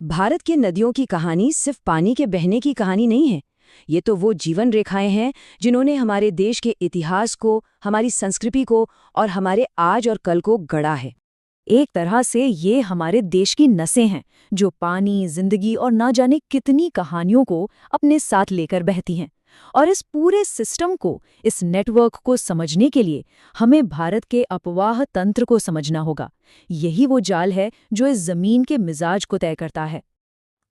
भारत के नदियों की कहानी सिर्फ पानी के बहने की कहानी नहीं है। ये तो वो जीवन रेखाएं हैं जिन्होंने हमारे देश के इतिहास को, हमारी संस्कृति को और हमारे आज और कल को गढ़ा है। एक तरह से ये हमारे देश की नसें हैं जो पानी, जिंदगी और ना जाने कितनी कहानियों को अपने साथ लेकर बहती हैं। और इस पूरे सिस्टम को, इस नेटवर्क को समझने के लिए हमें भारत के अपवाह तंत्र को समझना होगा। यही वो जाल है जो इस जमीन के मिजाज को तय करता है।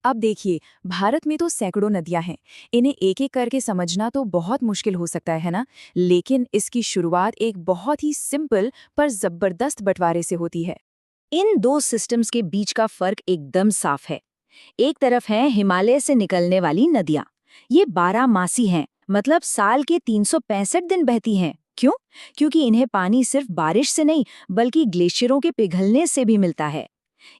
अब देखिए, भारत में तो सैकड़ों नदियां हैं। इन्हें एक एक करके समझना तो बहुत मुश्किल हो सकता है ना? लेकिन इसकी शुरुआत एक बहुत ही सिंपल पर जबरदस्त बंटवारे से होती है। इन दो सिस्टम्स के बीच का फर्क एकदम साफ है। एक तरफ है हिमालय से निकलने वाली नदियां। ये 12 मासी हैं, मतलब साल के 365 दिन बहती हैं। क्यों? क्योंकि इन्हें पानी सिर्फ बारिश से नहीं, बल्कि ग्लेशियरों के पिघलने से भी मिलता है।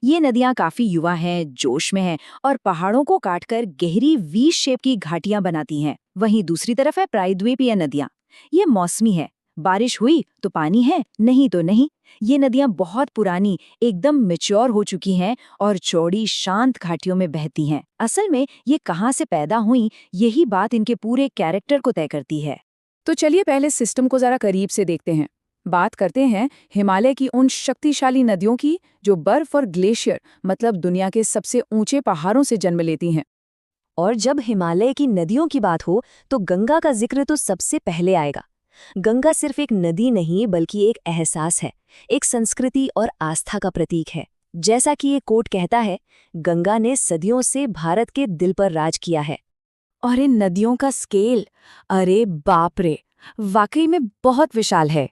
ये नदियां काफी युवा हैं, जोश में हैं और पहाड़ों को काटकर गहरी वी शेप की घाटियां बनाती हैं। वहीं दूसरी तरफ है प्रायद्वीपीय नदियां। ये मौसमी है, बारिश हुई तो पानी है, नहीं तो नहीं। ये नदियां बहुत पुरानी, एकदम मैच्योर हो चुकी हैं और चौड़ी शांत घाटियों में बहती हैं। असल में ये कहाँ से पैदा हुई, यही बात इनके पूरे कैरेक्टर को तय करती है। तो चलिए पहले सिस्टम को जरा करीब से देखते हैं। बात करते हैं हिमालय की उन शक्तिशाली नदियों की जो बर्फ और ग्लेशियर, मतलब दुनिया के सबसे ऊंचे पहाड़ों से जन्म लेती हैं। और जब हिमालय की नदियों की बात हो तो गंगा का जिक्र तो सबसे पहले आएगा। गंगा सिर्फ एक नदी नहीं, बल्कि एक एहसास है, एक संस्कृति और आस्था का प्रतीक है। जैसा कि ये कोट कहता है, गंगा ने सदियों से भारत के दिल पर राज किया है। और इन नदियों का स्केल, अरे बाप रे, वाकई में बहुत विशाल है।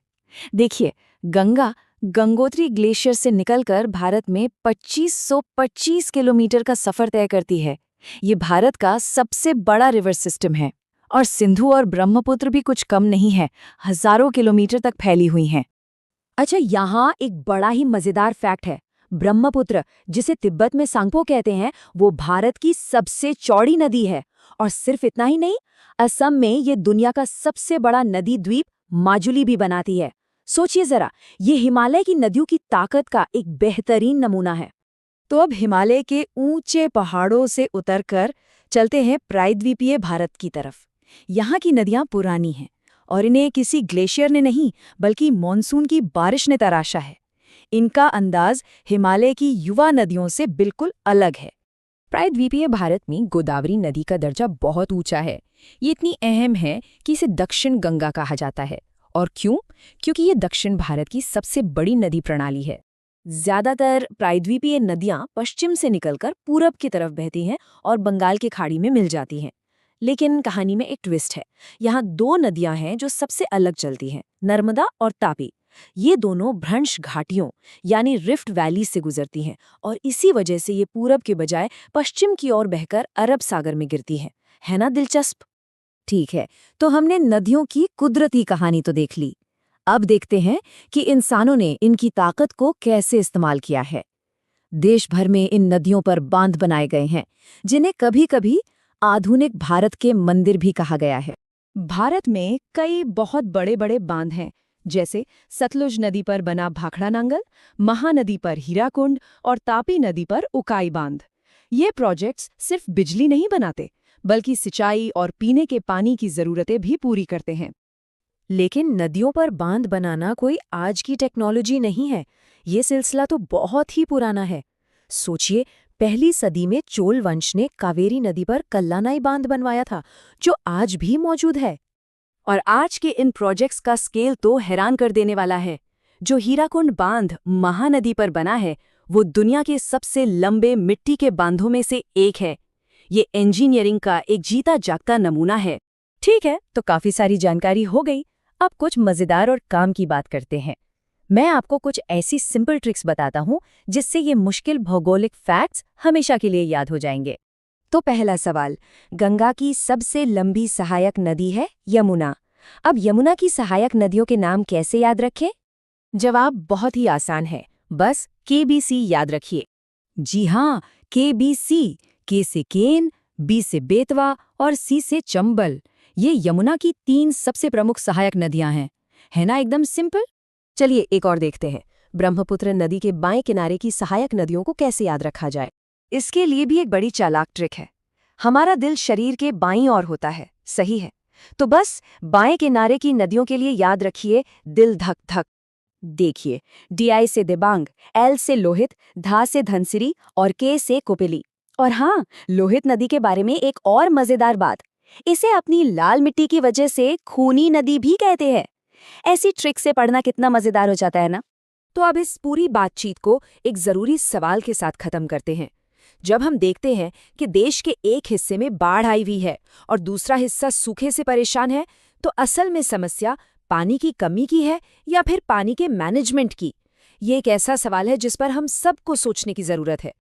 देखिए, गंगा गंगोत्री ग्लेशियर से निकलकर भारत में 2525 किलोमीटर का सफर तय करती है। ये भारत का सबसे बड़ा रिवर सिस्टम है। और सिंधु और ब्रह्मपुत्र भी कुछ कम नहीं है, हजारों किलोमीटर तक फैली हुई हैं। अच्छा, यहाँ एक बड़ा ही मजेदार फैक्ट है। ब्रह्मपुत्र, जिसे तिब्बत में सांगपो कहते हैं, वो भारत की सबसे चौड़ी नदी है। और सिर्फ इतना ही नहीं, असम में ये दुनिया का सबसे बड़ा नदी द्वीप माजुली भी बनाती है। सोचिए जरा, ये हिमालय की नदियों की ताकत का एक बेहतरीन नमूना है। तो अब हिमालय के ऊंचे पहाड़ों से उतरकर चलते हैं प्रायद्वीपीय भारत की तरफ। यहाँ की नदियाँ पुरानी हैं और इन्हें किसी ग्लेशियर ने नहीं, बल्कि मॉनसून की बारिश ने तराशा है। इनका अंदाज हिमालय की युवा नदियों से बिल्कुल अलग है। प्रायद्वीपीय भारत में गोदावरी नदी का दर्जा बहुत ऊंचा है। ये इतनी अहम है कि इसे दक्षिण गंगा कहा जाता है। और क्यों? क्योंकि ये दक्षिण भारत की सबसे बड़ी नदी प्रणाली है। ज्यादातर प्रायद्वीपीय नदियां पश्चिम से निकलकर पूरब की तरफ बहती हैं और बंगाल की खाड़ी में मिल जाती हैं। लेकिन कहानी में एक ट्विस्ट है। यहाँ दो नदियां हैं जो सबसे अलग चलती हैं, नर्मदा और तापी। ये दोनों भ्रंश घाटियों यानी रिफ्ट वैली से गुजरती हैं और इसी वजह से ये पूरब के बजाय पश्चिम की ओर बहकर अरब सागर में गिरती हैं। है ना दिलचस्प? ठीक है, तो हमने नदियों की कुदरती कहानी तो देख ली। अब देखते हैं कि इंसानों ने इनकी ताकत को कैसे इस्तेमाल किया है। देश भर में इन नदियों पर बांध बनाए गए हैं, जिन्हें कभी-कभी आधुनिक भारत के मंदिर भी कहा गया है। भारत में कई बहुत बड़े बड़े बांध हैं, जैसे सतलुज नदी पर बना भाखड़ा नांगल, महानदी पर हीराकुंड और तापी नदी पर उकाई बांध। ये प्रोजेक्ट्स सिर्फ बिजली नहीं बनाते, बल्कि सिंचाई और पीने के पानी की जरूरतें भी पूरी करते हैं। लेकिन नदियों पर बांध बनाना कोई आज की टेक्नोलॉजी नहीं है। ये सिलसिला तो बहुत ही पुराना है। सोचिए, पहली सदी में चोल वंश ने कावेरी नदी पर कल्लानाई बांध बनवाया था, जो आज भी मौजूद है। और आज के इन प्रोजेक्ट्स का स्केल तो हैरान कर देने वाला है। जो हीराकुंड बांध महानदी पर बना है, वो दुनिया के सबसे लंबे मिट्टी के बांधों में से एक है। ये इंजीनियरिंग का एक जीता जागता नमूना है। ठीक है, तो काफी सारी जानकारी हो गई। अब कुछ मजेदार और काम की बात करते हैं। मैं आपको कुछ ऐसी सिंपल ट्रिक्स बताता हूँ जिससे ये मुश्किल भौगोलिक फैक्ट्स हमेशा के लिए याद हो जाएंगे। तो पहला सवाल, गंगा की सबसे लंबी सहायक नदी है यमुना। अब यमुना की सहायक नदियों के नाम कैसे याद रखें? जवाब बहुत ही आसान है, बस KBC याद रखिए। जी हाँ, KBC, के से केन, बी से बेतवा और सी से चंबल। ये यमुना की 3 सबसे प्रमुख सहायक नदियां हैं। है ना एकदम सिंपल? चलिए एक और देखते हैं, ब्रह्मपुत्र नदी के बाएं किनारे की सहायक नदियों को कैसे याद रखा जाए। इसके लिए भी एक बड़ी चालाक ट्रिक है। हमारा दिल शरीर के बाईं ओर होता है, सही है? तो बस बाएं किनारे की नदियों के लिए याद रखिए दिल धक धक। देखिए, DI से दिबांग, L से लोहित, धा से धनसिरी और K से कोपिली। और हाँ, लोहित नदी के बारे में एक और मजेदार बात, इसे अपनी लाल मिट्टी की वजह से खूनी नदी भी कहते हैं। ऐसी ट्रिक से पढ़ना कितना मजेदार हो जाता है ना। तो अब इस पूरी बातचीत को एक जरूरी सवाल के साथ खत्म करते हैं। जब हम देखते हैं कि देश के एक हिस्से में बाढ़ आई हुई है और दूसरा हिस्सा सूखे से परेशान है, तो असल में समस्या पानी की कमी की है या फिर पानी के मैनेजमेंट की? ये एक ऐसा सवाल है जिस पर हम सबको सोचने की जरूरत है।